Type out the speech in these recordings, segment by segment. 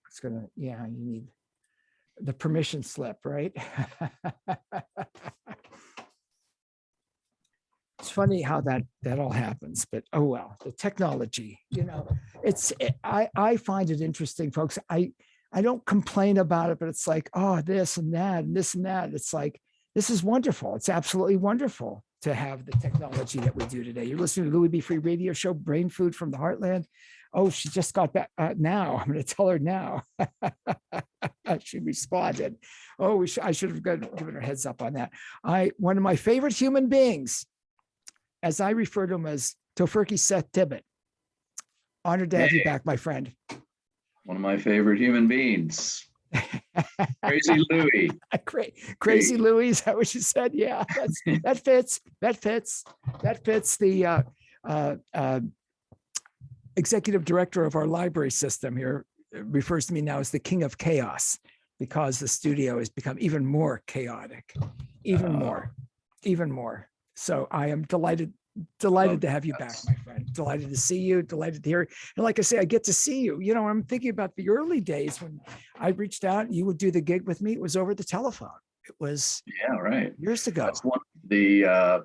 it's gonna, yeah, you need the permission slip, right? It's funny how that all happens, but oh well, the technology, I find it interesting, folks. I don't complain about it, but it's like, oh, this and that and this and that. It's like, this is wonderful. It's absolutely wonderful to have the technology that we do today. You're listening to Louis B. Free Radio Show, Brain Food from the Heartland. Oh, she just got back now. I'm going to tell her now. She responded. Oh, I should have given her heads up on that. One of my favorite human beings, as I refer to him as Tofurky Seth Tibbott. Honored to have you back, my friend. One of my favorite human beings. Crazy Louis. Crazy Louis, is that what you said? Yeah, that fits. The executive director of our library system here refers to me now as the king of chaos, because the studio has become even more chaotic, even more. So I am delighted to have you back, my friend. Delighted to see you, delighted to hear. And like I say, I get to see you. I'm thinking about the early days when I reached out and you would do the gig with me. It was over the telephone. It was years ago. That's one of the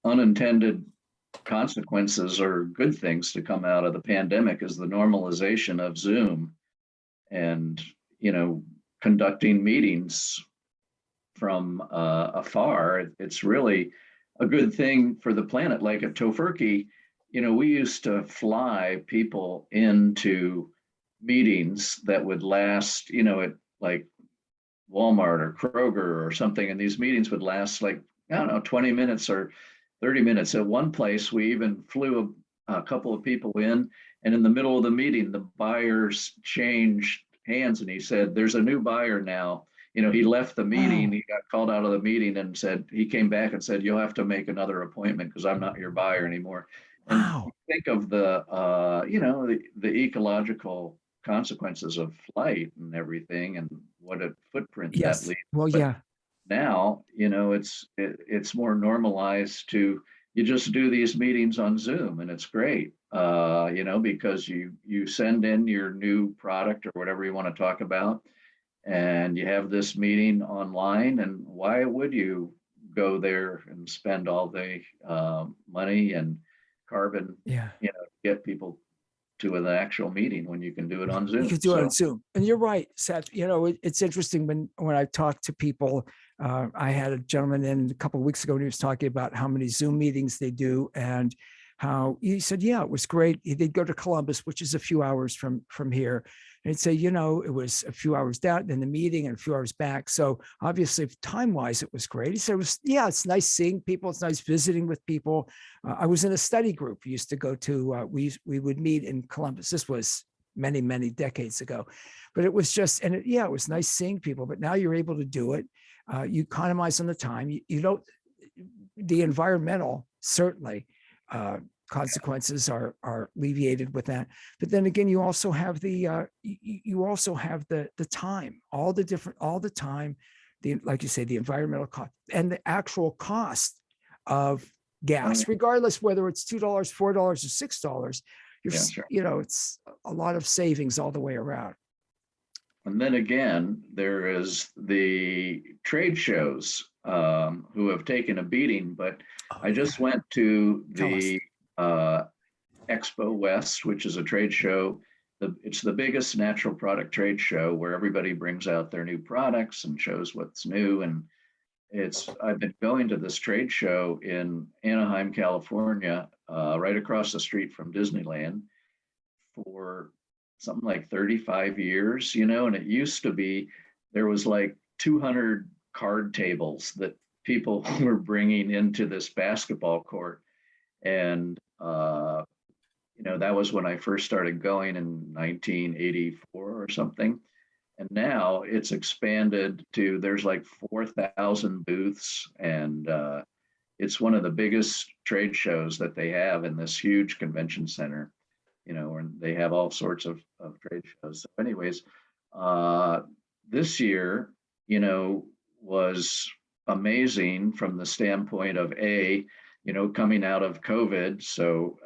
unintended consequences or good things to come out of the pandemic is the normalization of Zoom and conducting meetings from afar. It's really a good thing for the planet. Like at Tofurky, we used to fly people into meetings that would last, at like Walmart or Kroger or something, and these meetings would last like, I don't know, 20 minutes or 30 minutes. At one place, we even flew a couple of people in, and in the middle of the meeting, the buyers changed hands, and he said, "There's a new buyer now." He left the meeting, he got called out of the meeting and said, he came back and said, "You'll have to make another appointment because I'm not your buyer anymore." And think of the, the ecological consequences of flight and everything and what a footprint that leaves. Well, but now, it's more normalized to, you just do these meetings on Zoom and it's great, because you send in your new product or whatever you want to talk about, and you have this meeting online. And why would you go there and spend all the money and carbon, get people to an actual meeting when you can do it on Zoom? You can do it on Zoom. And you're right, Seth. It's interesting when I talk to people. I had a gentleman in a couple of weeks ago, and he was talking about how many Zoom meetings they do, and how he said, yeah, it was great. They'd go to Columbus, which is a few hours from here. And he'd say, it was a few hours down in the meeting and a few hours back. So obviously time-wise, it was great. He said, it's nice seeing people. It's nice visiting with people. I was in a study group. We used to go to, we would meet in Columbus. This was many, many decades ago, but it was just, and it was nice seeing people, but now you're able to do it. You economize on the time. You don't, the environmental, certainly, consequences are alleviated with that. But then again, you also have the time, all the time, like you say, the environmental cost and the actual cost of gas, regardless whether it's $2, $4, or $6. It's a lot of savings all the way around. And then again, there is the trade shows who have taken a beating, but I just went to the Expo West, which is a trade show. It's the biggest natural product trade show where everybody brings out their new products and shows what's new. And I've been going to this trade show in Anaheim, California, right across the street from Disneyland, for something like 35 years, and it used to be, there was like 200 card tables that people were bringing into this basketball court. And, that was when I first started going in 1984 or something. And now it's expanded to, there's like 4,000 booths, and it's one of the biggest trade shows that they have in this huge convention center, and they have all sorts of trade shows. So anyways, this year, was amazing from the standpoint of coming out of COVID. So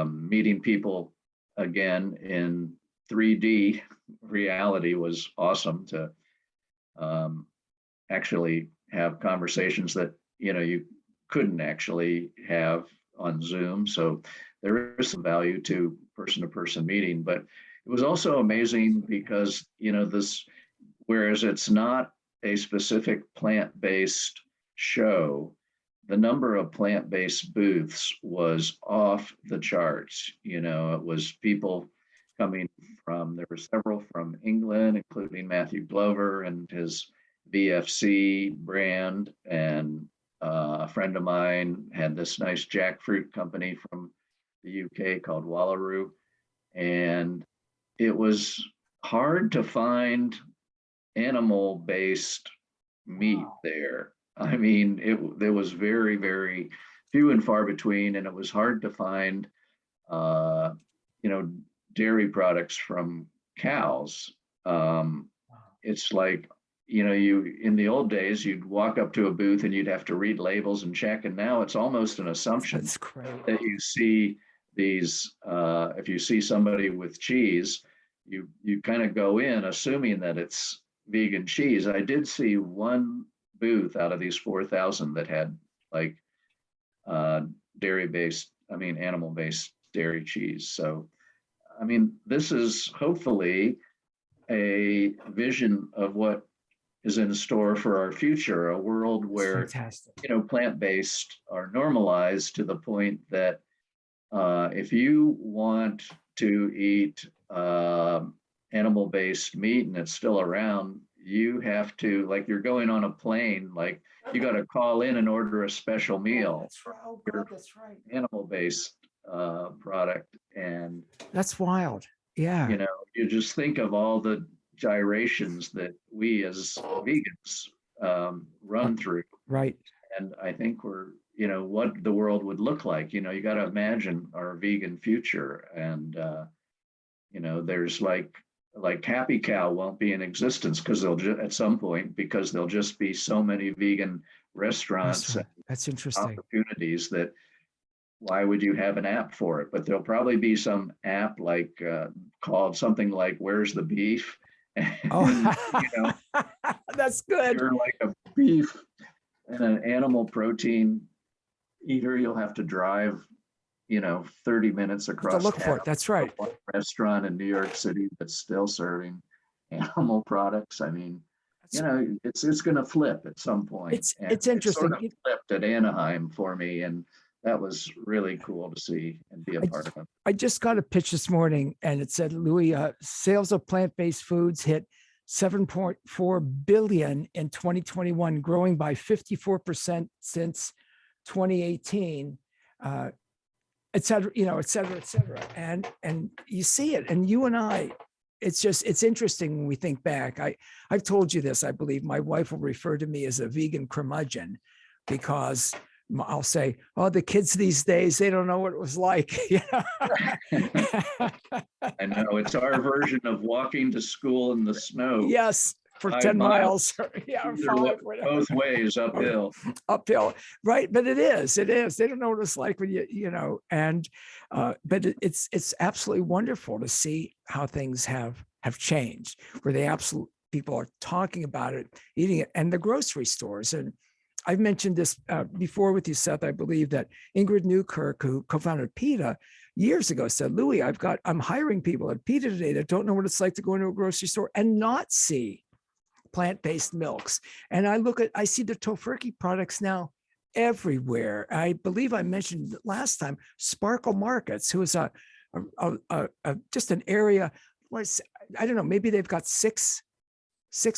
meeting people again in 3D reality was awesome to actually have conversations that, you couldn't actually have on Zoom. So there is some value to person meeting, but it was also amazing because, whereas it's not a specific plant-based show, the number of plant-based booths was off the charts. It was people coming there were several from England, including Matthew Glover and his VFC brand. And a friend of mine had this nice jackfruit company from the UK called Wallaroo. And it was hard to find animal-based meat there. I mean, there was very, very few and far between, and it was hard to find, dairy products from cows. It's like, you in the old days, you'd walk up to a booth and you'd have to read labels and check, and now it's almost an assumption that you see these. If you see somebody with cheese, you kind of go in assuming that it's vegan cheese. I did see one booth out of these 4,000 that had like animal-based dairy cheese. So, I mean, this is hopefully a vision of what is in store for our future, a world where, plant-based are normalized to the point that if you want to eat animal-based meat and it's still around, you have to, like, you're going on a plane, like you got to call in and order a special meal. That's right. Oh God, that's right. Animal-based product. And that's wild. Yeah. You just think of all the gyrations that we as vegans run through. Right. And I think we're, what the world would look like. You got to imagine our vegan future. And, there's like Happy Cow won't be in existence because they'll at some point, because there'll just be so many vegan restaurants. That's interesting. Opportunities that why would you have an app for it? But there'll probably be some app like called something like "Where's the Beef?" And, that's good. You're like a beef and an animal protein eater. You'll have to drive, 30 minutes across. To look for it. That's right. Restaurant in New York City that's still serving animal products. I mean, it's going to flip at some point. It's interesting. It sort of flipped at Anaheim for me, and that was really cool to see and be a part of it. I just got a pitch this morning, and it said, Louis, sales of plant-based foods hit 7.4 billion in 2021, growing by 54% since 2018. Et cetera, et cetera, et cetera. And you see it, and you and I, it's interesting when we think back. I've told you this, I believe my wife will refer to me as a vegan curmudgeon, because I'll say, oh, the kids these days, they don't know what it was like. I know, it's our version of walking to school in the snow. Yes. For 10 miles. Yeah, both ways, uphill. Uphill, right? But it is. They don't know what it's like when and but it's absolutely wonderful to see how things have changed, where people are talking about it, eating it, and the grocery stores. And I've mentioned this before with you, Seth. I believe that Ingrid Newkirk, who co-founded PETA years ago, said, Louis, I'm hiring people at PETA today that don't know what it's like to go into a grocery store and not see plant-based milks. And I see the Tofurky products now everywhere. I believe I mentioned last time, Sparkle Markets, who is just an area, I don't know, maybe they've got six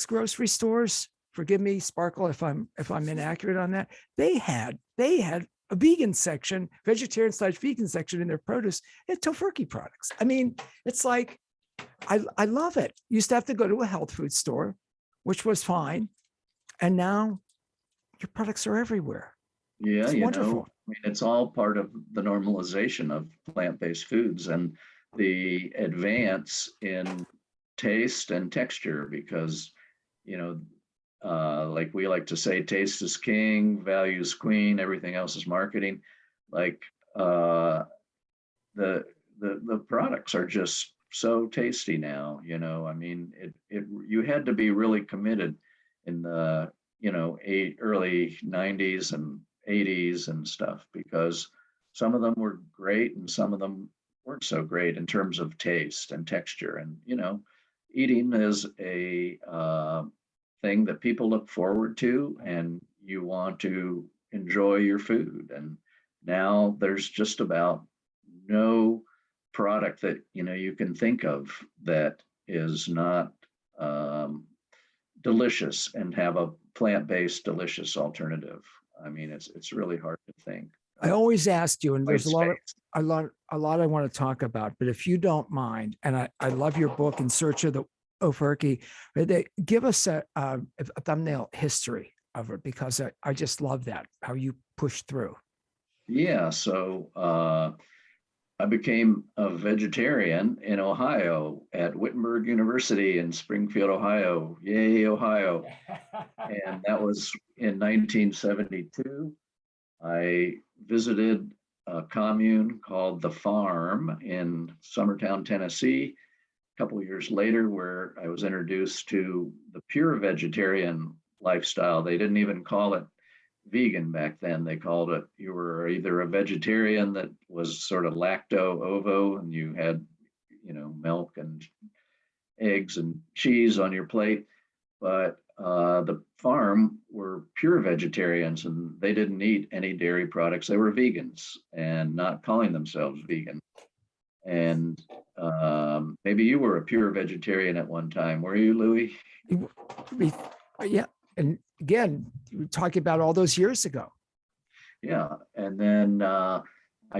grocery stores. Forgive me, Sparkle, if I'm inaccurate on that. They had a vegan section, vegetarian/vegan section in their produce, and Tofurky products. I mean, it's like, I love it. Used to have to go to a health food store, which was fine. And now your products are everywhere. Yeah, it's wonderful. I mean, it's all part of the normalization of plant-based foods and the advance in taste and texture, because, like we like to say, taste is king, value is queen, everything else is marketing. Like the products are just so tasty now. I mean, you had to be really committed in the, early 90s and 80s and stuff, because some of them were great and some of them weren't so great in terms of taste and texture. And, eating is a thing that people look forward to, and you want to enjoy your food. And now there's just about no product that you can think of that is not delicious and have a plant-based delicious alternative. I mean, it's really hard to think. I always ask you, and White there's space. a lot I want to talk about, but if you don't mind, and I love your book, In Search of the Tofurky, give us a thumbnail history of it, because I just love that, how you push through. Yeah, so I became a vegetarian in Ohio at Wittenberg University in Springfield, Ohio. Yay, Ohio. And that was in 1972. I visited a commune called The Farm in Summertown, Tennessee, a couple of years later, where I was introduced to the pure vegetarian lifestyle. They didn't even call it vegan back then. They called it, you were either a vegetarian that was sort of lacto ovo, and you had, milk and eggs and cheese on your plate. But the Farm were pure vegetarians, and they didn't eat any dairy products. They were vegans and not calling themselves vegan. And maybe you were a pure vegetarian at one time. Were you, Louis? Yeah. And again, you were talking about all those years ago. Yeah. And then I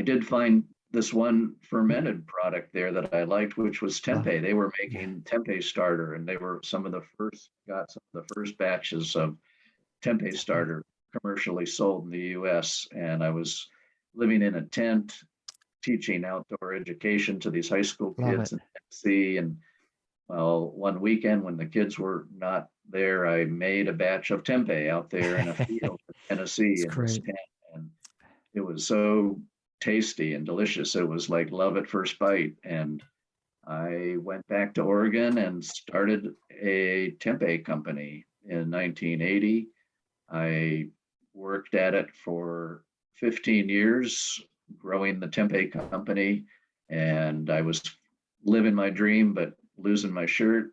did find this one fermented product there that I liked, which was tempeh. They were making tempeh starter, and they were got some of the first batches of tempeh starter commercially sold in the US. And I was living in a tent teaching outdoor education to these high school kids in Tennessee. And well, one weekend when the kids were not there, I made a batch of tempeh out there in a field in Tennessee in this tent. And it was so tasty and delicious. It was like love at first bite. And I went back to Oregon and started a tempeh company in 1980. I worked at it for 15 years, growing the tempeh company. And I was living my dream, but losing my shirt.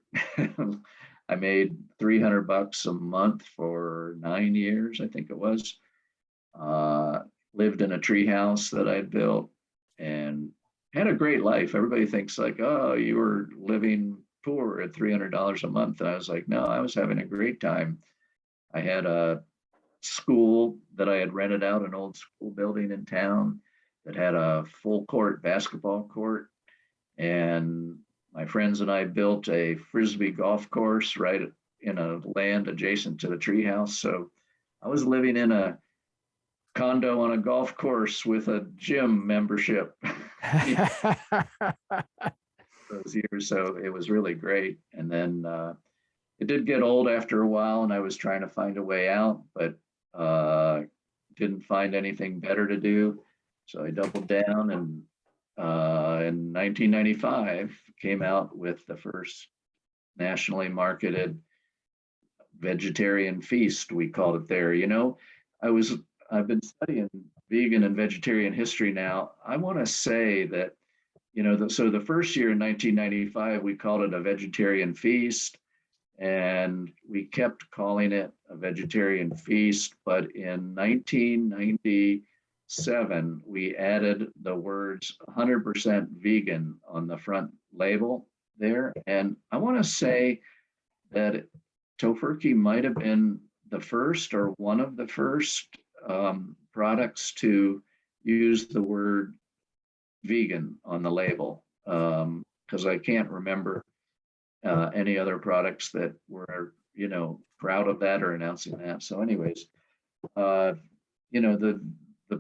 I made $300 a month for 9 years, I think it was. Lived in a tree house that I built and had a great life. Everybody thinks like, oh, you were living poor at $300 a month. And I was like, no, I was having a great time. I had a school that I had rented out, an old school building in town that had a full court basketball court. And my friends and I built a Frisbee golf course right in a land adjacent to the treehouse. So I was living in a condo on a golf course with a gym membership those years. So it was really great. And then it did get old after a while, and I was trying to find a way out, but didn't find anything better to do. So I doubled down, and in 1995 came out with the first nationally marketed vegetarian feast, we called it there. I've been studying vegan and vegetarian history now. I want to say that, so the first year in 1995, we called it a vegetarian feast, and we kept calling it a vegetarian feast. But in 1997, we added the words 100% vegan on the front label there. And I want to say that Tofurky might have been the first or one of the first products to use the word vegan on the label, because I can't remember any other products that were, proud of that or announcing that. So anyways, the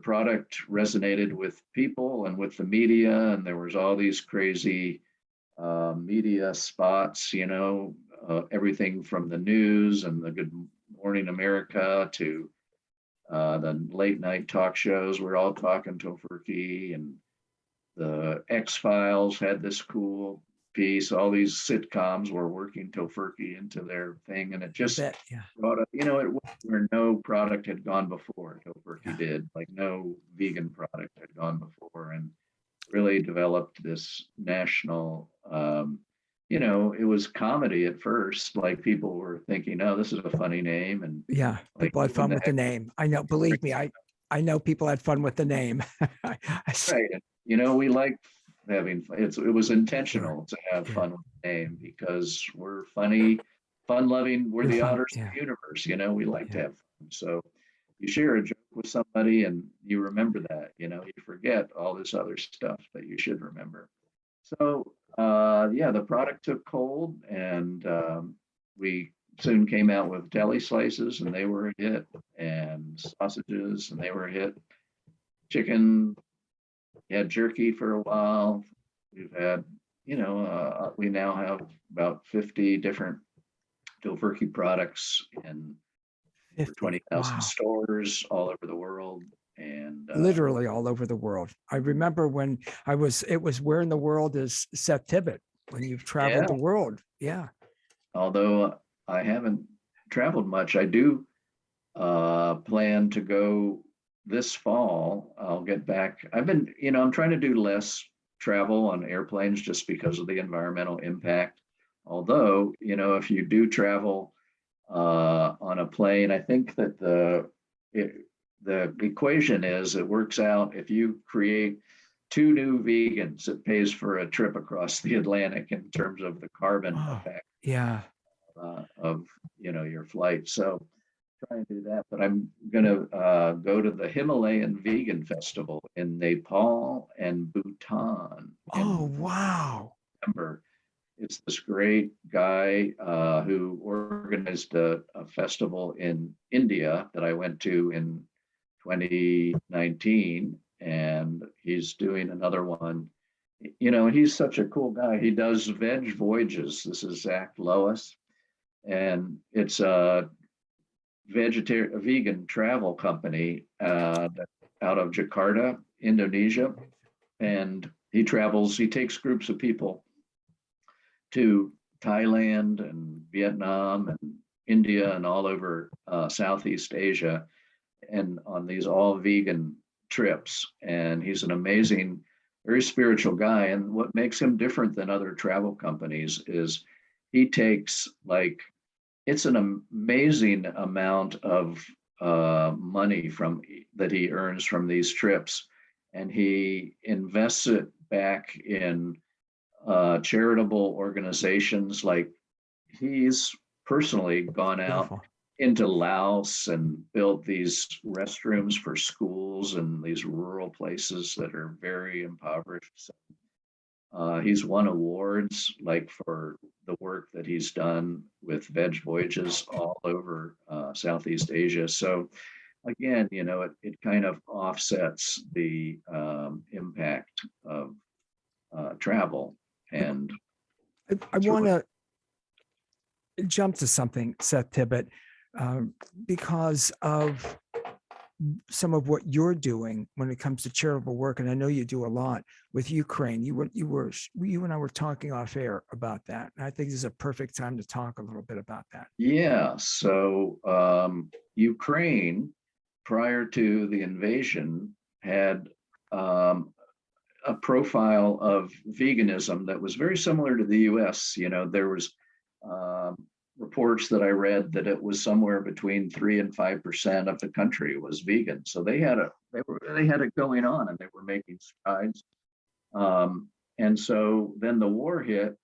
product resonated with people and with the media, and there was all these crazy media spots, everything from the news and the Good Morning America to the late night talk shows. We're all talking Tofurky, and the X-Files had this cool piece. All these sitcoms were working Tofurky into their thing, and it I just bet. Yeah. brought up, it was where no product had gone before. Tofurky Yeah. did, like no vegan product had gone before, and really developed this national. It was comedy at first. Like people were thinking, "Oh, this is a funny name," and Yeah. like, People had who in fun the with the heck? name. I know. Believe me, I know people had fun with the name. Right. And, we like having fun. It was Sure. intentional to have Yeah. fun with the name because we're funny, fun loving. We're You're the fun. otters of Yeah. the universe. We like to Yeah. have fun. So you share a joke with somebody and you remember that, you forget all this other stuff that you should remember. So, yeah, the product took hold, and we soon came out with deli slices, and they were a hit, and sausages, and they were a hit. Chicken, had jerky for a while. We've had, we now have about 50 different Tofurky products in over 50. 20,000 Wow. stores all over the world. And Literally all over the world. I remember when it was where in the world is Seth Tibbott when you've traveled yeah, the world. Yeah. although I haven't traveled much, I do plan to go this fall. I'll get back. I'm trying to do less travel on airplanes just because of the environmental impact. Although, if you do travel on a plane, I think that the equation is it works out if you create two new vegans, it pays for a trip across the Atlantic in terms of the carbon Oh, effect yeah. of your flight. So try and do that, but I'm going to go to the Himalayan Vegan Festival in Nepal and Bhutan Oh, in wow. September. It's this great guy who organized a festival in India that I went to in 2019, and he's doing another one. He's such a cool guy. He does veg voyages. This is Zach Lois, and it's a vegan travel company out of Jakarta, Indonesia. And he takes groups of people to Thailand and Vietnam and India and all over Southeast Asia and on these all vegan trips. And he's an amazing, very spiritual guy. And what makes him different than other travel companies is he takes it's an amazing amount of money that he earns from these trips, and he invests it back in charitable organizations. Like he's personally gone out Beautiful. into Laos and built these restrooms for schools in these rural places that are very impoverished. So he's won awards like for the work that he's done with veg voyages all over Southeast Asia. So again, it kind of offsets the impact of travel, and I it's want really to jump to something, Seth Tibbott, because of some of what you're doing when it comes to charitable work, and I know you do a lot with Ukraine. You and I were talking off air about that, and I think this is a perfect time to talk a little bit about that. yeah. So Ukraine, prior to the invasion, had a profile of veganism that was very similar to the U.S. There was um, reports that I read that it was somewhere between 3 and 5% of the country was vegan. So they had it going on, and they were making strides. And so then the war hit,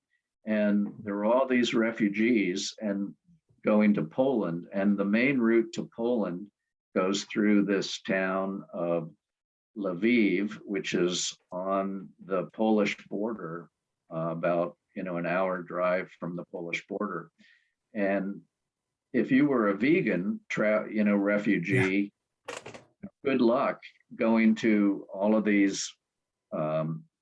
and there were all these refugees and going to Poland, and the main route to Poland goes through this town of Lviv, which is on the Polish border, about an hour drive from the Polish border. And if you were a vegan, Yeah. refugee, good luck going to all of these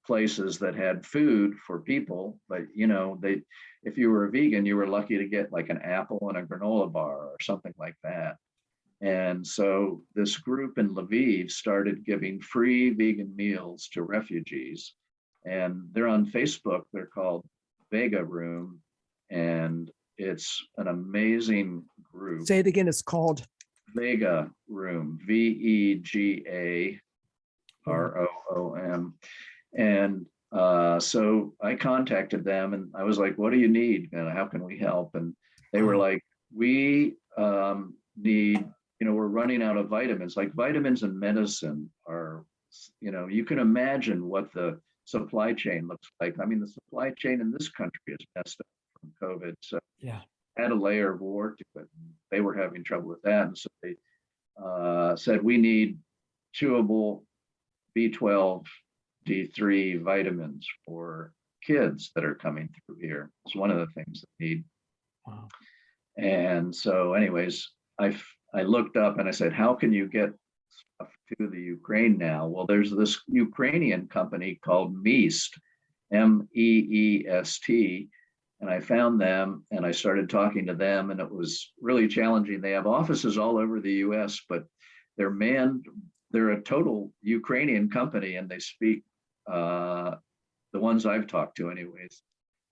places that had food for people. But if you were a vegan, you were lucky to get like an apple and a granola bar or something like that. And so this group in Lviv started giving free vegan meals to refugees. And they're on Facebook. They're called Vega Room, and it's an amazing group. Say it again. It's called Vega Room, VEGA ROOM. And so I contacted them and I was like, what do you need? And how can we help? And they were like, we need, we're running out of vitamins. Like vitamins and medicine are, you can imagine what the supply chain looks like. I mean, the supply chain in this country is messed up from COVID. So yeah. add a layer of war to it. They were having trouble with that. And so they said, we need chewable B12, D3 vitamins for kids that are coming through here. It's one of the things they need. Wow. And so anyways, I looked up and I said, how can you get stuff to the Ukraine now? Well, there's this Ukrainian company called MEEST, MEEST, and I found them and I started talking to them, and it was really challenging. They have offices all over the US, but they're a total Ukrainian company, and they speak, the ones I've talked to anyways,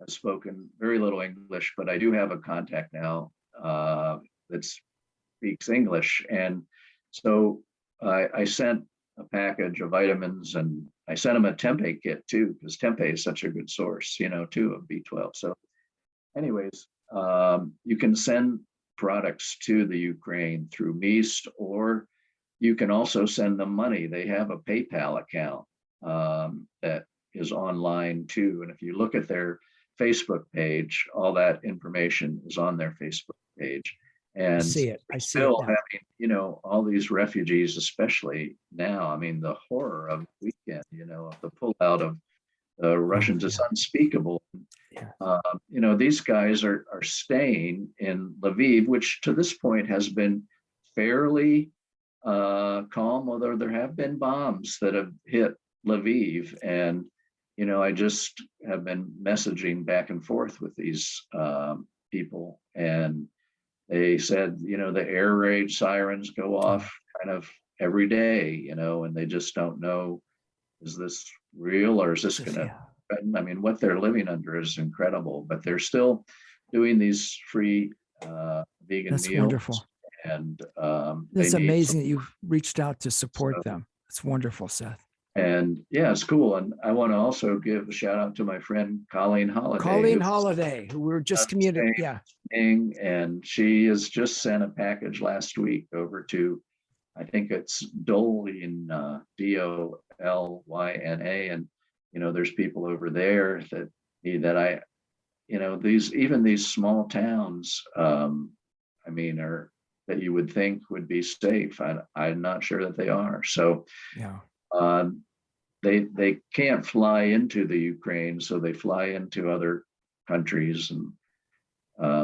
have spoken very little English, but I do have a contact now that speaks English. And so I sent a package of vitamins, and I sent them a tempeh kit too, because tempeh is such a good source, too, of B12. So anyways, you can send products to the Ukraine through MEEST, or you can also send them money. They have a PayPal account that is online too. And if you look at their Facebook page, all that information is on their Facebook page. And I see it. I see it still now. having, all these refugees, especially now. I mean, the horror of the weekend, of the pullout of the Russians is unspeakable. Yeah. These guys are staying in Lviv, which to this point has been fairly calm, although there have been bombs that have hit Lviv. And, I just have been messaging back and forth with these people, and they said, the air raid sirens go off kind of every day, and they just don't know, is this real or is this going to, I mean, what they're living under is incredible, but they're still doing these free vegan That's meals. Wonderful. And it's amazing that you've reached out to support them. It's wonderful, Seth. And yeah, it's cool. And I want to also give a shout out to my friend Colleen Holiday. Who we were just communicating. Yeah. And she has just sent a package last week over to, I think it's Dolyna, Dolyna. And, there's people over there these small towns, I mean, are that you would think would be safe. I'm not sure that they are. So yeah. They can't fly into the Ukraine, so they fly into other countries, and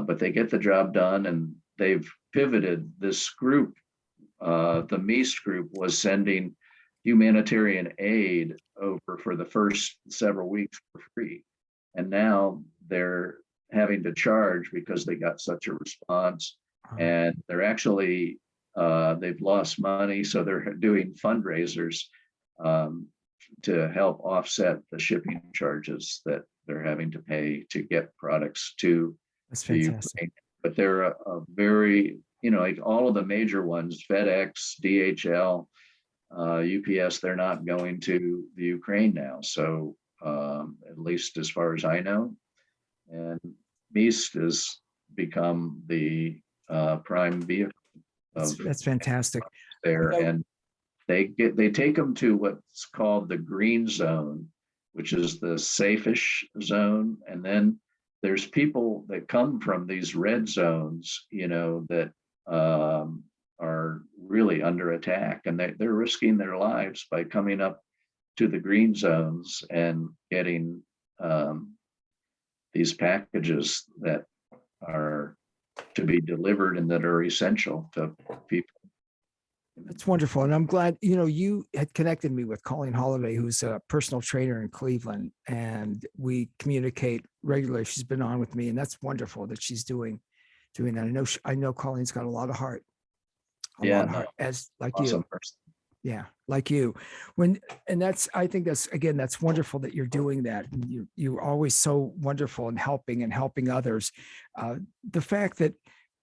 but they get the job done. And they've pivoted this group. The MEEST group was sending humanitarian aid over for the first several weeks for free, and now they're having to charge because they got such a response. And they're actually they've lost money, so they're doing fundraisers to help offset the shipping charges that they're having to pay to get products to Ukraine. But they're a very, like all of the major ones, FedEx, DHL, UPS, they're not going to the Ukraine now. So at least as far as I know. And MEEST has become the prime vehicle. That's fantastic. There, and they take them to what's called the green zone, which is the safe-ish zone. And then there's people that come from these red zones, that are really under attack, and they're risking their lives by coming up to the green zones and getting these packages that are to be delivered and that are essential to people. That's wonderful. And I'm glad, you had connected me with Colleen Holiday, who's a personal trainer in Cleveland, and we communicate regularly. She's been on with me, and that's wonderful that she's doing that. I know Colleen's got a lot of heart. A lot of heart, as like awesome you. Person. Yeah, like you. And I think that's wonderful that you're doing that. And you're always so wonderful in helping others. The fact that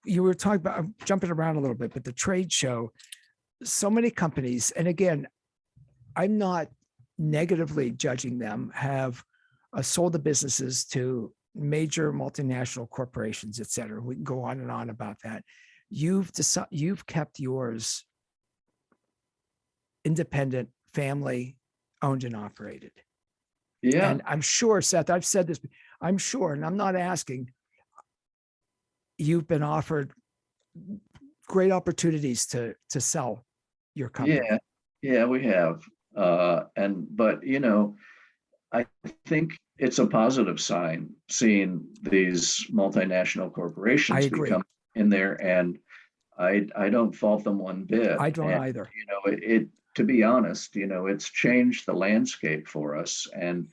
you were talking about, I'm jumping around a little bit, but the trade show, so many companies, and again, I'm not negatively judging them, have sold the businesses to major multinational corporations, et cetera. We can go on and on about that. You've kept yours independent, family owned and operated. Yeah. And I'm sure, Seth, I've said this, I'm sure, and I'm not asking, you've been offered great opportunities to sell your company. Yeah, we have. But I think it's a positive sign seeing these multinational I corporations agree. become in there, and I don't fault them one bit. I don't And either. it to be honest, it's changed the landscape for us, and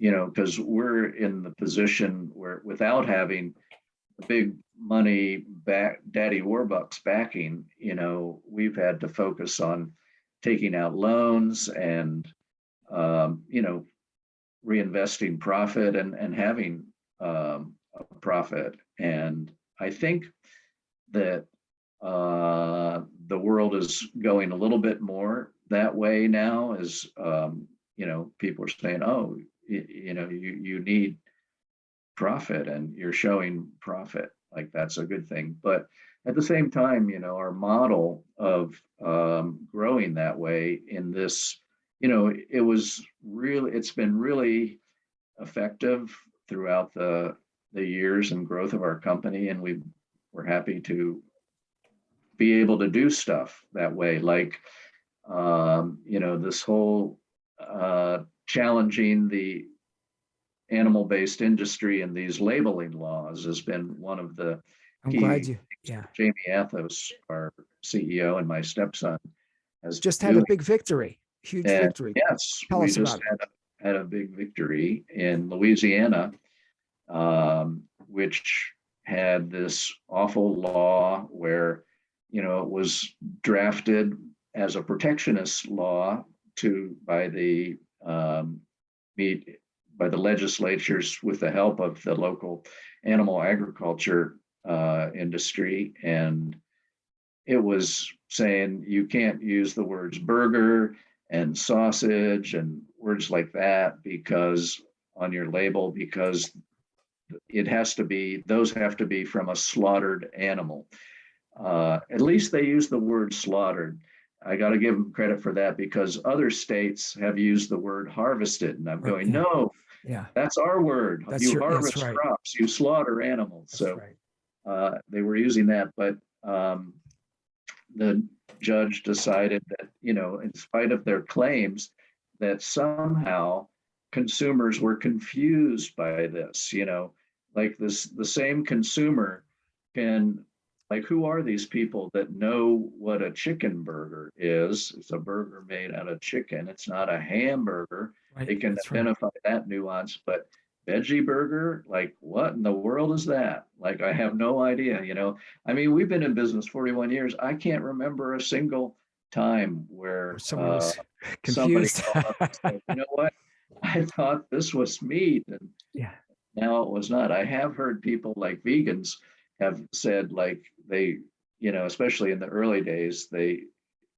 because we're in the position where without having big money back, daddy warbucks backing, we've had to focus on taking out loans and reinvesting profit and having a profit. And I think that the world is going a little bit more that way now, as people are saying, oh, you need profit and you're showing profit, like that's a good thing. But at the same time, our model of growing that way in this, it's been really effective throughout the years and growth of our company, and we're happy to be able to do stuff that way, like this whole challenging the animal-based industry and these labeling laws has been one of the I'm glad key. you, yeah. Jamie Athos, our CEO, and my stepson has Just had doing. a big victory, huge And victory. yes, Tell we us just about it. had a big victory in Louisiana, which had this awful law where, it was drafted as a protectionist law by the by the legislatures with the help of the local animal agriculture industry. And it was saying you can't use the words burger and sausage and words like that because on your label, because those have to be from a slaughtered animal. At least they use the word slaughtered. I got to give them credit for that, because other states have used the word harvested, and I'm going, Yeah. no, Yeah. that's our word. You harvest that's right. crops, you slaughter animals. That's So right. they were using that, but the judge decided that, in spite of their claims, that somehow consumers were confused by this, like the same consumer can, like, who are these people that know what a chicken burger is? It's a burger made out of chicken. It's not a hamburger. Right. They can That's right. identify that nuance, but veggie burger, like, what in the world is that? Like, I have no idea. I mean, we've been in business 41 years. I can't remember a single time where Someone was somebody confused. called up and said, you know what? I thought this was meat, and Yeah. now it was not. I have heard people like vegans have said, like, they, especially in the early days, they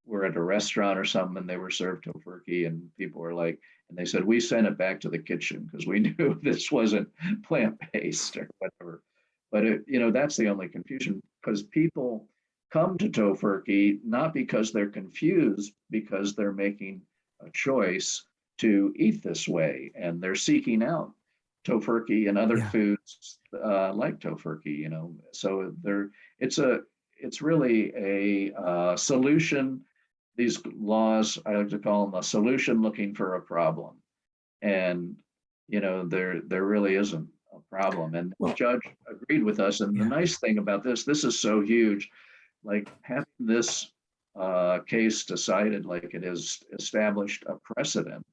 were at a restaurant or something and they were served Tofurky, and people were like, and they said, we sent it back to the kitchen because we knew this wasn't plant-based or whatever. But that's the only confusion, because people come to Tofurky not because they're confused, because they're making a choice to eat this way, and they're seeking out Tofurky and other Yeah. foods like Tofurky. So it's really a solution. These laws, I like to call them a solution looking for a problem. And, there really isn't a problem. And the Well, judge agreed with us. And the yeah. nice thing about this is so huge, like having this case decided, like it has established a precedent.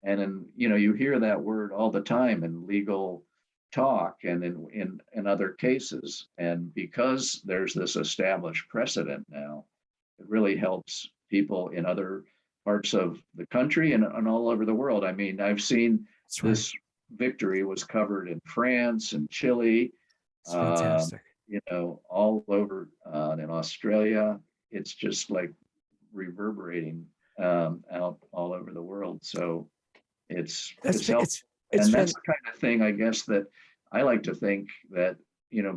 And then, you hear that word all the time in legal talk and in other cases. And because there's this established precedent now, it really helps people in other parts of the country and all over the world. I mean, I've seen That's right. this victory was covered in France and Chile, It's fantastic. all over in Australia. It's just like reverberating out all over the world. So it's helped. It's And been that's the kind of thing, I guess, that I like to think that,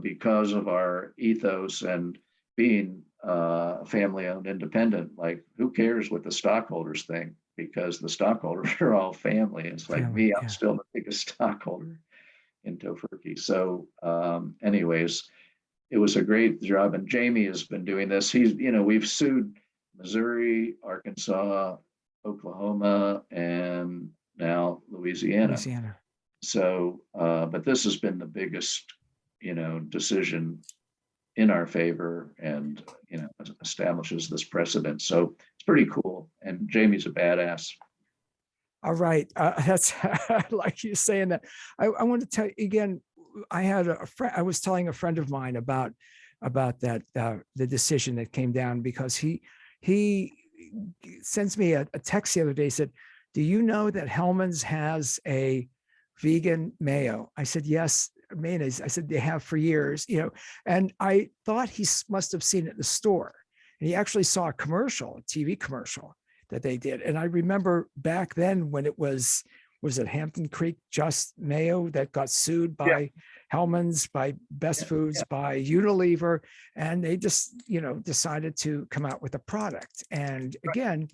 because of our ethos and being family owned independent, like who cares what the stockholders think? Because the stockholders are all family. It's like family. me, I'm Yeah. still the biggest stockholder in Tofurky. So, anyways, it was a great job. And Jamie has been doing this. We've sued Missouri, Arkansas, Oklahoma, and now Louisiana. Louisiana. So, but this has been the biggest, decision in our favor, and establishes this precedent. So it's pretty cool. And Jamie's a badass. All right. That's like you saying that. I want to tell you again, I had a friend, I was telling a friend of mine about that, the decision that came down, because he sends me a text the other day, said, do you know that Hellman's has a vegan mayo? I said, yes, mayonnaise. I said, they have for years, and I thought he must have seen it in the store. And he actually saw a commercial, a TV commercial that they did. And I remember back then when it was it Hampton Creek Just Mayo that got sued by Hellman's, by Best Foods, by Unilever, and they just, decided to come out with a product. And again,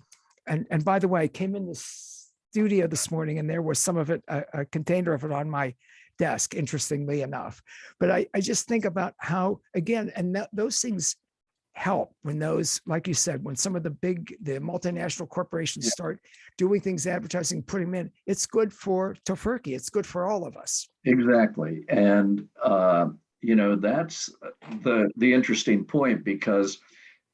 and by the way, I came in the studio this morning and there was some of it, a container of it on my desk, interestingly enough. But I just think about how, again, and those things help when those, like you said, when some of the multinational corporations start doing things, advertising, putting them in, it's good for Tofurky. It's good for all of us. Exactly. And, that's the interesting point, because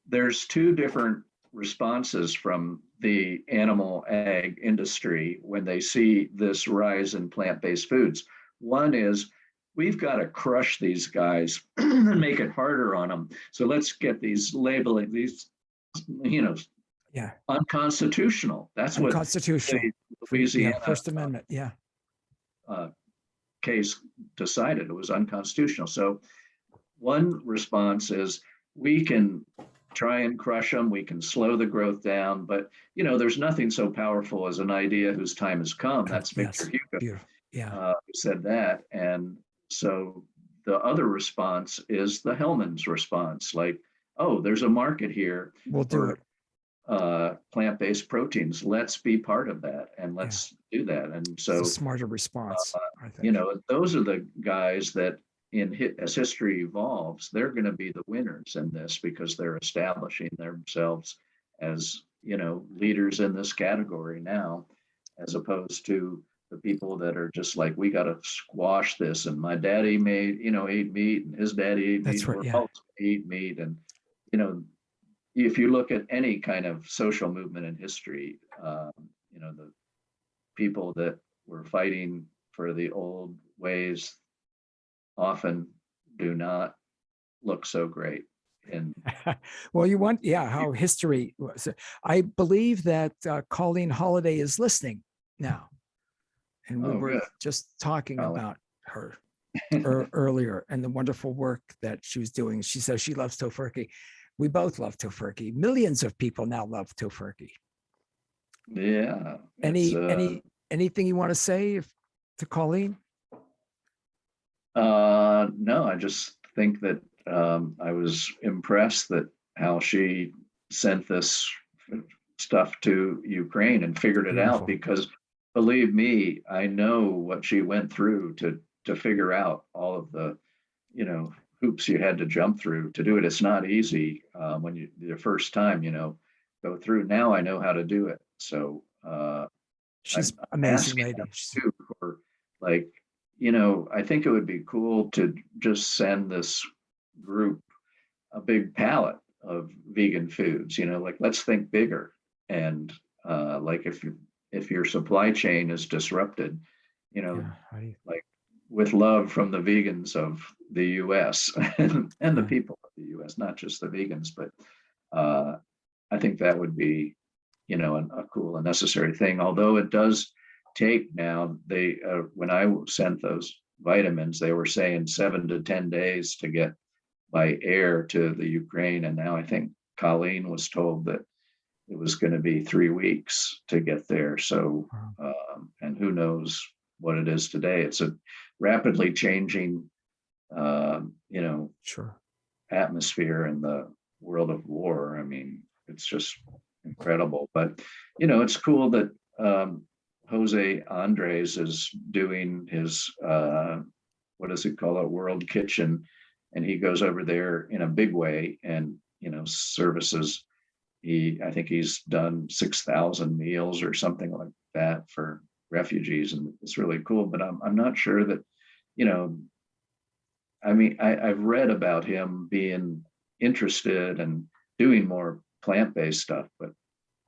there's two different responses from the animal ag industry when they see this rise in plant-based foods. One is, we've got to crush these guys and make it harder on them. So let's get these labeling, these, unconstitutional. That's unconstitutional. what the Louisiana First Amendment, case decided. It was unconstitutional. So one response is, we can try and crush them, we can slow the growth down, but there's nothing so powerful as an idea whose time has come. That's Victor Hugo. Beautiful. Who said that. And so the other response is the Hellman's response, like, oh, there's a market here. We'll do it. Plant-based proteins. Let's be part of that, and let's do that. And so it's a smarter response, I think. Those are the guys that as history evolves, they're going to be the winners in this, because they're establishing themselves as, leaders in this category now, as opposed to the people that are just like, we got to squash this. And my daddy ate meat, and his daddy ate meat. Right, all eat meat. And, if you look at any kind of social movement in history, the people that were fighting for the old ways often do not look so great. And well, how history was. I believe that Colleen Holiday is listening now. And we were just talking about her earlier and the wonderful work that she was doing. She says she loves Tofurky. We both love Tofurky. Millions of people now love Tofurky. Yeah. Anything you want to say to Colleen? No, I just think that I was impressed that how she sent this stuff to Ukraine and figured it out, because believe me, I know what she went through to figure out all of the, hoops you had to jump through to do it. It's not easy when the first time, go through. Now I know how to do it. So she's amazing lady. Too, for like, I think it would be cool to just send this group a big palette of vegan foods, like, let's think bigger. And like, if your supply chain is disrupted, like, with love from the vegans of the US and the people of the US, not just the vegans, but I think that would be, a cool and necessary thing. Although it does take now, when I sent those vitamins, they were saying 7 to 10 days to get by air to the Ukraine. And now I think Colleen was told that it was going to be 3 weeks to get there. So, and who knows what it is today. It's a rapidly changing, Sure. atmosphere in the world of war. I mean, it's just incredible. But, it's cool that Jose Andres is doing his, what does it call it, World Kitchen. And he goes over there in a big way and, services. I think he's done 6,000 meals or something like that for refugees. And it's really cool, but I'm not sure that, I've read about him being interested and doing more plant-based stuff, but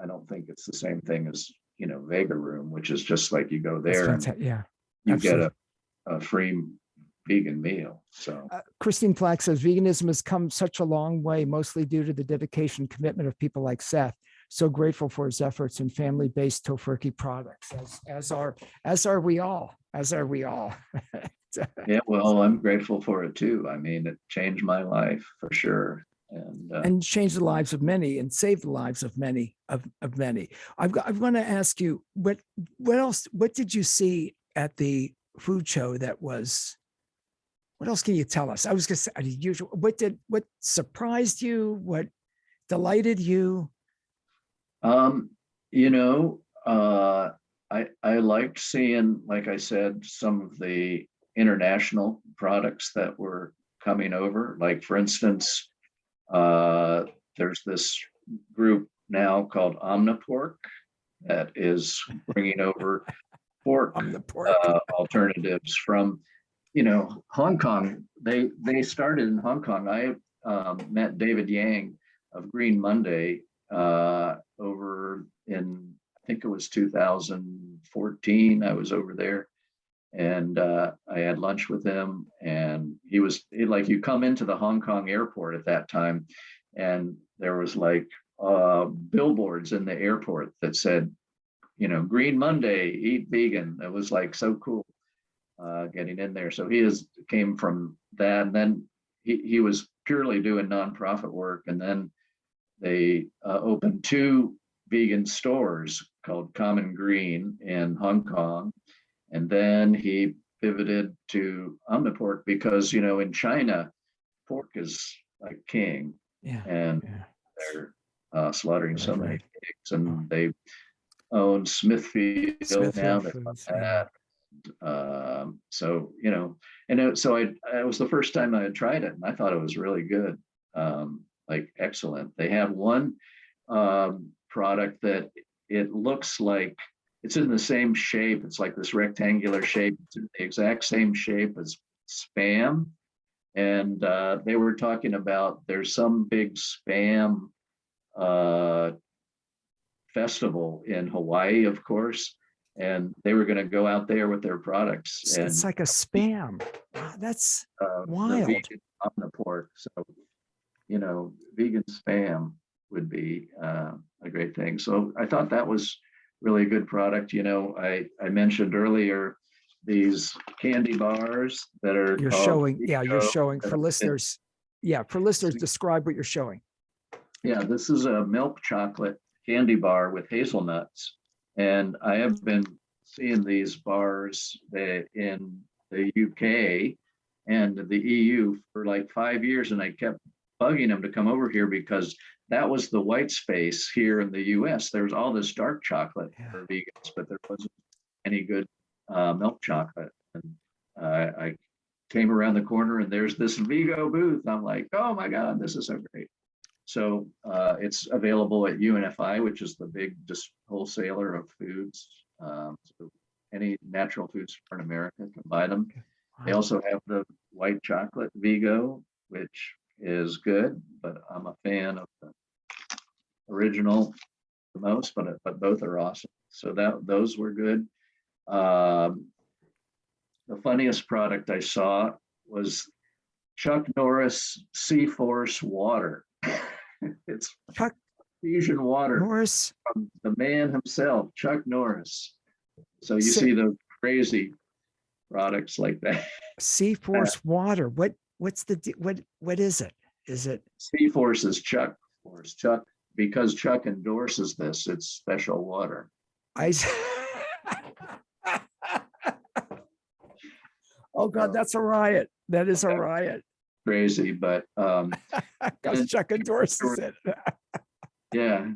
I don't think it's the same thing as, Vega Room, which is just like you go there and Yeah, you absolutely. get a free vegan meal. So Christine Flack says veganism has come such a long way, mostly due to the dedication and commitment of people like Seth. So grateful for his efforts in family-based Tofurky products, as are we all. yeah, well, I'm grateful for it too. I mean, it changed my life for sure. And change the lives of many and save the lives of many. I'm going to ask you, what else, what did you see at the food show that was, what else can you tell us? I was going to say, usual, what surprised you? What delighted you? You know, I liked seeing, like I said, some of the international products that were coming over. Like, for instance, there's this group now called Omnipork that is bringing over pork alternatives from, Hong Kong. They started in Hong Kong. I met David Yang of Green Monday over in, I think it was 2014. I was over there and I had lunch with him, and like, you come into the Hong Kong airport at that time, and there was like billboards in the airport that said, Green Monday, eat vegan. It was like so cool getting in there. So came from that, and then he was purely doing nonprofit work, and then they opened 2 vegan stores called Common Green in Hong Kong. And then he pivoted to Omnipork because, in China, pork is like king. Yeah. And they're slaughtering so many pigs, and they own Smithfield now. Foods, So, so it was the first time I had tried it, and I thought it was really good. Like, excellent. They have one product that it looks like it's in the same shape. It's like this rectangular shape. It's in the exact same shape as Spam. And they were talking about there's some big Spam festival in Hawaii, of course, and they were going to go out there with their products. It's like a Spam. Wow, that's wild. Vegan Omnipork. So, vegan Spam would be a great thing. So I thought that was really a good product. I mentioned earlier these candy bars that are you're showing for listeners. Yeah, for listeners, describe what you're showing. Yeah, this is a milk chocolate candy bar with hazelnuts. And I have been seeing these bars in the UK and the EU for like 5 years, and I kept bugging them to come over here because that was the white space here in the US. There was all this dark chocolate for vegans, but there wasn't any good milk chocolate. And I came around the corner and there's this Vigo booth. I'm like, oh my God, this is so great. So it's available at UNFI, which is the big wholesaler of foods. So any natural food store in America can buy them. They also have the white chocolate Vigo, which is good, but I'm a fan of the original the most, but both are awesome. So those were good. The funniest product I saw was Chuck Norris Sea Force water. It's Fusion water Norris, from the man himself, Chuck Norris. So you Sa- see those crazy products like that. Seaforce water. What is it? Is it? C Force is Chuck Force. Chuck, because Chuck endorses this, it's special water. I. Oh God, So that's a riot. That is a riot. crazy, but Because Chuck endorses it. yeah,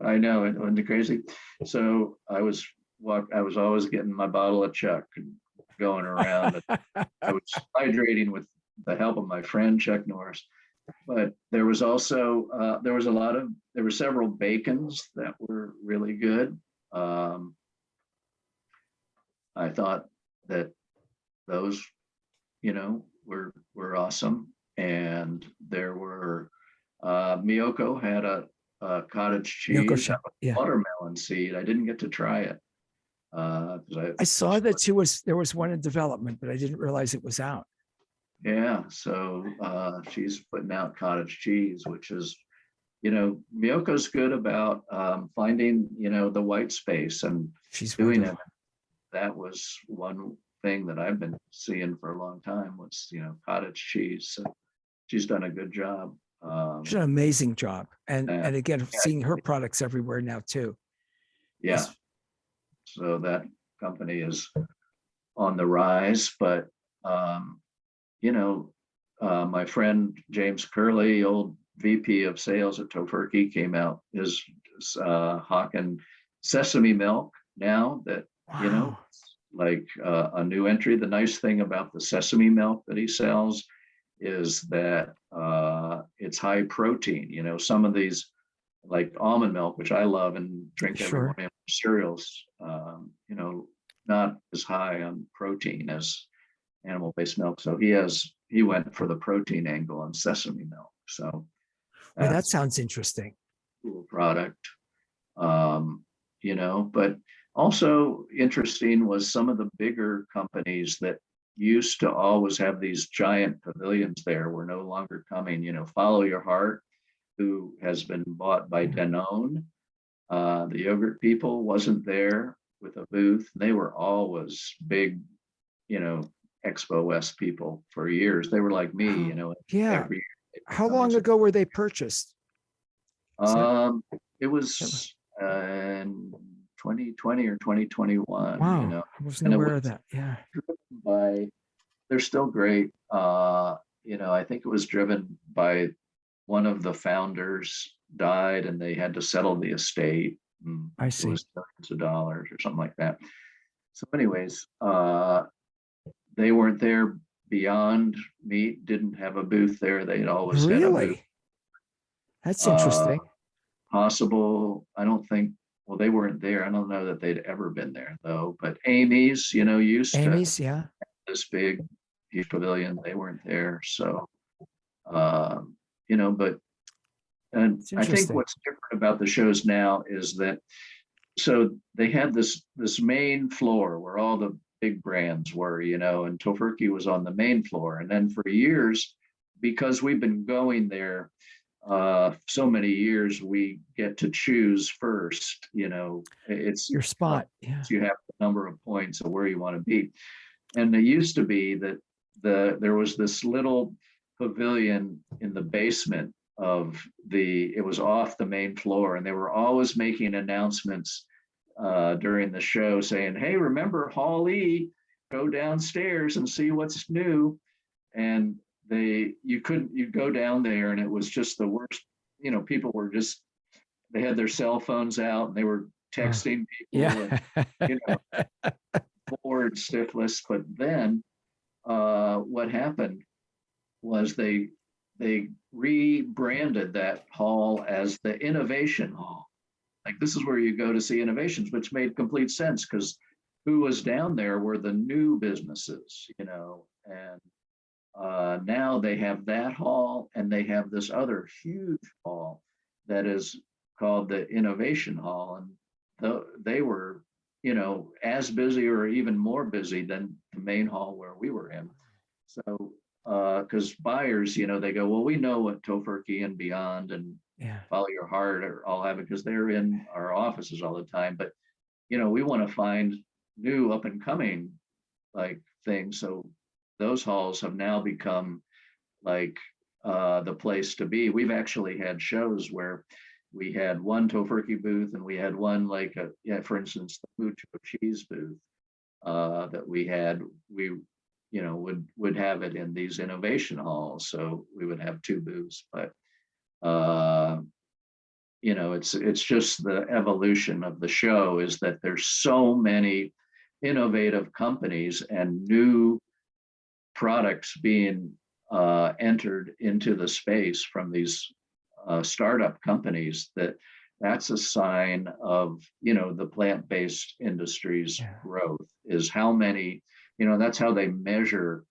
I know it wasn't it crazy. So I was always getting my bottle of Chuck and going around. I was hydrating with the help of my friend Chuck Norris. But there was also there were several bacons that were really good. I thought that those, were awesome. And there were Miyoko had a cottage Yoko cheese, Shop. Yeah. watermelon seed. I didn't get to try it. I saw that there was one in development, but I didn't realize it was out. Yeah, so she's putting out cottage cheese, which is, Miyoko's good about finding, the white space and She's doing wonderful. it. That was one thing that I've been seeing for a long time was, cottage cheese. So she's done a good job. She's done an amazing job. And Uh, again, seeing her products everywhere now too. yeah, so that company is on the rise, but um, my friend James Curley, old VP of sales at Tofurky, came out is hawking sesame milk now that, Wow. like a new entry. The nice thing about the sesame milk that he sells is that it's high protein. Some of these, like almond milk, which I love and drink every Sure. morning for cereals, not as high on protein as animal-based milk. So he went for the protein angle on sesame milk. So Well, that that's sounds interesting. a cool product. But also interesting was some of the bigger companies that used to always have these giant pavilions there were no longer coming. Follow Your Heart, who has been bought by Danone. The yogurt people wasn't there with a booth. They were always big, Expo West people for years. They were like me, Yeah. every year. How long ago were they purchased? It was in 2020 or 2021, Wow. I wasn't and it aware of was that. Yeah. driven by, they're still great. I think it was driven by one of the founders died and they had to settle the estate. I It see. was millions of dollars or something like that. So anyways, they weren't there. Beyond Meat didn't have a booth there. They'd always had a booth. Really? That's Uh, interesting. Possible, I don't think, well, they weren't there. I don't know that they'd ever been there though, but Amy's, used to Amy's, yeah. this big huge pavilion. They weren't there. So, but, and It's I think interesting. what's different about the shows now is that, so they had this main floor where all the big brands were, and Tofurky was on the main floor. And then for years, because we've been going there so many years, we get to choose first. It's Your spot. Yeah. you have the number of points of where you want to be. And it used to be that there was this little pavilion in the basement of it was off the main floor, and they were always making announcements during the show saying, hey, remember Hall E, go downstairs and see what's new. And you go down there and it was just the worst. People were just, they had their cell phones out and they were texting people and bored, stiffless. But then what happened was they rebranded that hall as the Innovation Hall. Like, this is where you go to see innovations, which made complete sense because who was down there were the new businesses, and now they have that hall and they have this other huge hall that is called the Innovation Hall. And they were, as busy or even more busy than the main hall where we were in. So because buyers, they go, well, we know what Tofurky and Beyond and Yeah. Follow Your Heart are all having because they're in our offices all the time. But we want to find new up and coming like things. So those halls have now become like the place to be. We've actually had shows where we had one Tofurky booth and we had one like for instance, the Mucho cheese booth that we had. We would have it in these innovation halls, so we would have two booths. But it's just the evolution of the show is that there's so many innovative companies and new products being entered into the space from these startup companies that's a sign of the plant-based industry's growth is how many that's how they measure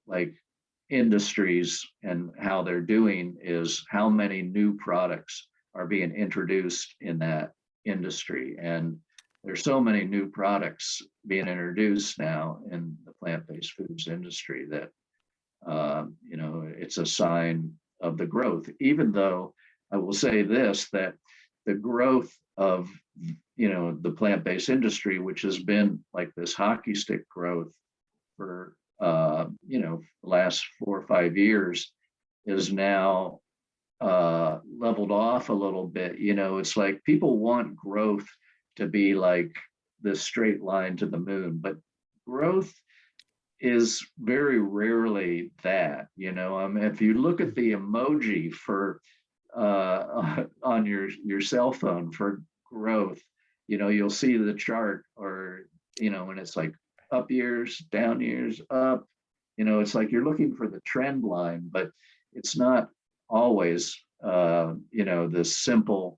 like industries and how they're doing is how many new products are being introduced in that industry. And there's so many new products being introduced now in the plant-based foods industry that it's a sign of the growth, even though I will say this, that the growth of the plant-based industry, which has been like this hockey stick growth for the last 4 or 5 years, is now leveled off a little bit. It's like people want growth to be like this straight line to the moon, but growth is very rarely that. If you look at the emoji for on your cell phone for growth, you'll see the chart, or and it's like up years, down years, up. It's like you're looking for the trend line, but it's not always this simple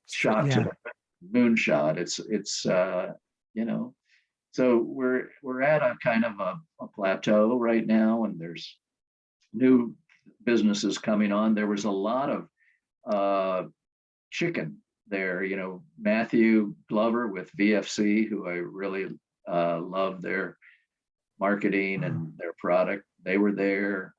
shot to the moonshot. It's so we're at a kind of a plateau right now, and there's new businesses coming on. There was a lot of chicken there. Matthew Glover with VFC, who I really love their marketing and their product. They were there.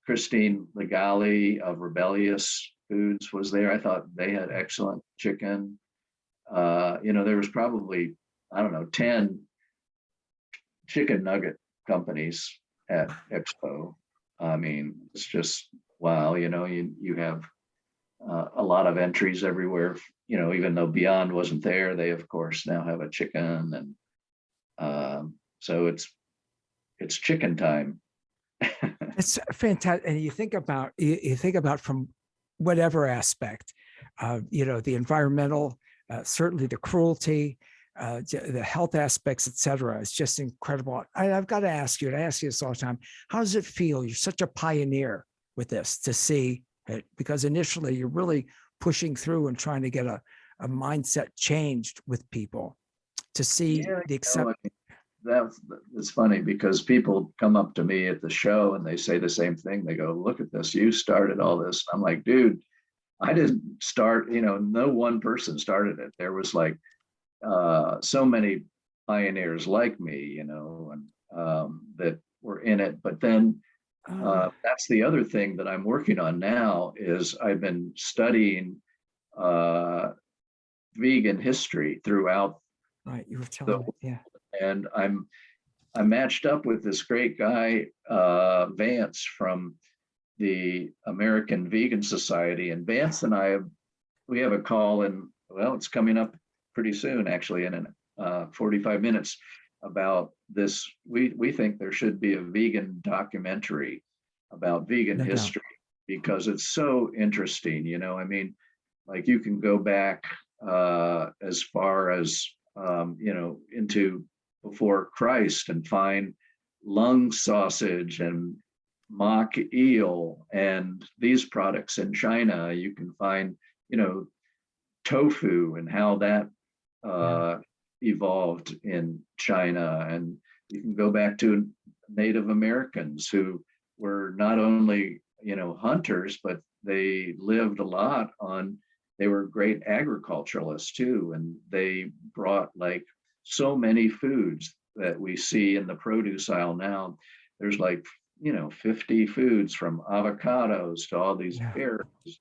Christine Legali of Rebellious Foods was there. I thought they had excellent chicken. There was probably, I don't know, 10 chicken nugget companies at Expo. I mean, it's just, wow, you have a lot of entries everywhere. Even though Beyond wasn't there, they of course now have a chicken, and so it's chicken time. It's fantastic. And you think about from whatever aspect, the environmental, certainly the cruelty, the health aspects, et cetera. It's just incredible. I've got to ask you, and I ask you this all the time, how does it feel? You're such a pioneer with this, to see it, because initially you're really pushing through and trying to get a mindset changed with people, to see the acceptance. It's funny because people come up to me at the show and they say the same thing. They go, look at this, you started all this. I'm like, dude, I didn't start, no one person started it. There was like so many pioneers like me, and that were in it. But then that's the other thing that I'm working on now is I've been studying vegan history throughout. Right, you were telling me, yeah. And I matched up with this great guy, Vance, from the American Vegan Society. And Vance and we have a call, and well, it's coming up pretty soon, actually, in 45 minutes, about this. We think there should be a vegan documentary about vegan history, because it's so interesting. I mean, like you can go back as far as into before Christ and find lung sausage and mock eel and these products in China. You can find, tofu and how that evolved in China. And you can go back to Native Americans who were not only, hunters, but they lived a lot they were great agriculturalists too. And they brought like so many foods. that we see in the produce aisle now, there's like, 50 foods from avocados to all these Yeah. berries,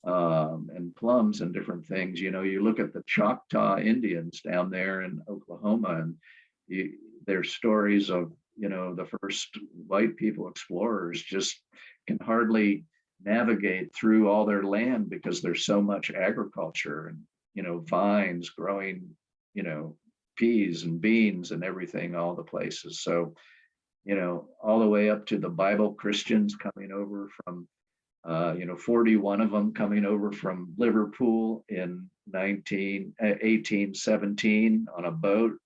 and plums and different things. You look at the Choctaw Indians down there in Oklahoma, and their stories of, the first white people explorers just can hardly navigate through all their land because there's so much agriculture and, vines growing, peas and beans and everything, all the places. So, all the way up to the Bible Christians coming over from 41 of them coming over from Liverpool in 1817 on a boat,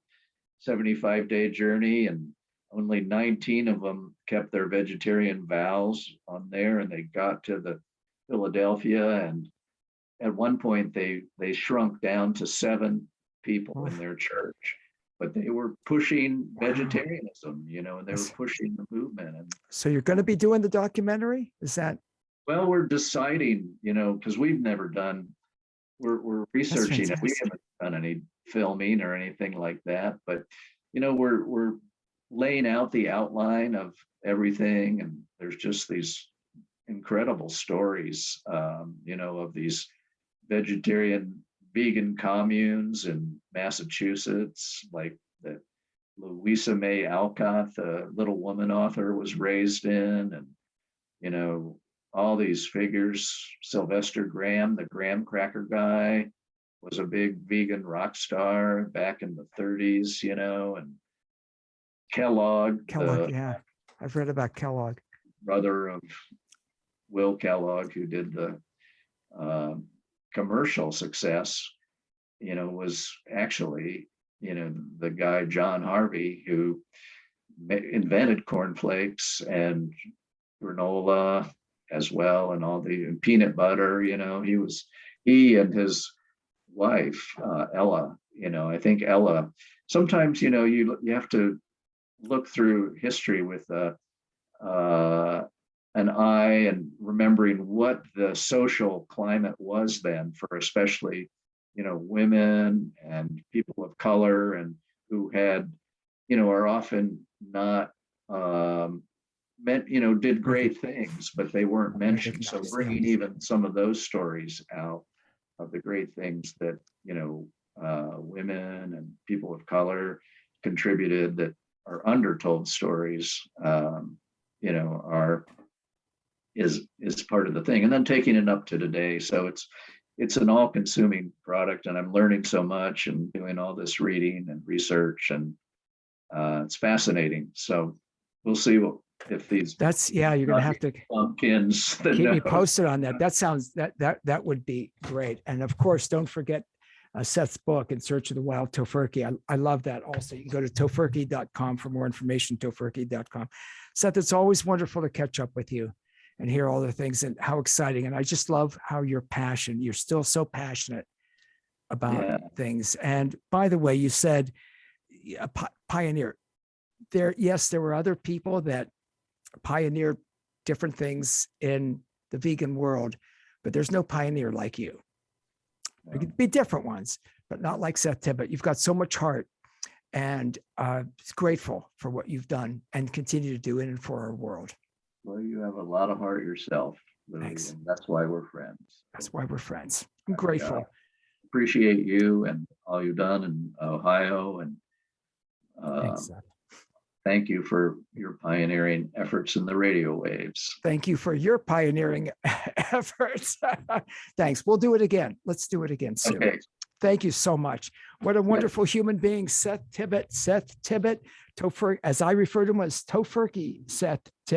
75-day journey, and only 19 of them kept their vegetarian vows on there, and they got to the Philadelphia, and at one point they shrunk down to 7 people in their church, but they were pushing vegetarianism, and they were pushing the movement. And so you're going to be doing the documentary? Is that? Well, we're deciding, because we're researching it. We haven't done any filming or anything like that, but we're laying out the outline of everything, and there's just these incredible stories, of these vegetarian vegan communes in Massachusetts, like that Louisa May Alcott, the Little Woman author, was raised in, and all these figures. Sylvester Graham, the graham cracker guy, was a big vegan rock star back in the 30s, and Kellogg, yeah, I've read about Kellogg, brother of Will Kellogg, who did the commercial success, was actually, the guy, John Harvey, who invented cornflakes and granola as well, and all the peanut butter. He and his wife, Ella, I think Ella, sometimes, you have to look through history with an eye, and remembering what the social climate was then for especially, women and people of color, and who had, are often not did great things, but they weren't mentioned. So bringing even some of those stories out of the great things that, women and people of color contributed that are undertold stories, is part of the thing. And then taking it up to today. So it's an all-consuming product, and I'm learning so much and doing all this reading and research, and it's fascinating. So we'll see if these. You're gonna have to pumpkins keep me posted on that. That sounds that would be great. And of course, don't forget Seth's book, In Search of the Wild Tofurky. I love that. Also, you can go to tofurky.com for more information. Tofurky.com. Seth, it's always wonderful to catch up with you and hear all the things, and how exciting. And I just love how you're still so passionate about things. And by the way, you said a pioneer. There were other people that pioneered different things in the vegan world, but there's no pioneer like you. There could be different ones, but not like Seth Tibbott. You've got so much heart, and grateful for what you've done and continue to do in and for our world. Well, you have a lot of heart yourself, Louis, Thanks. and that's why we're friends. That's why we're friends. I'm grateful. Appreciate you and all you've done in Ohio, and Thanks, Seth. thank you for your pioneering efforts in the radio waves. Thank you for your pioneering efforts. Thanks. We'll do it again. Let's do it again soon. Okay. Thank you so much. What a wonderful human being, Seth Tibbott. Seth Tibbott, Tofurky, as I refer to him as Tofurky Seth Tibbott.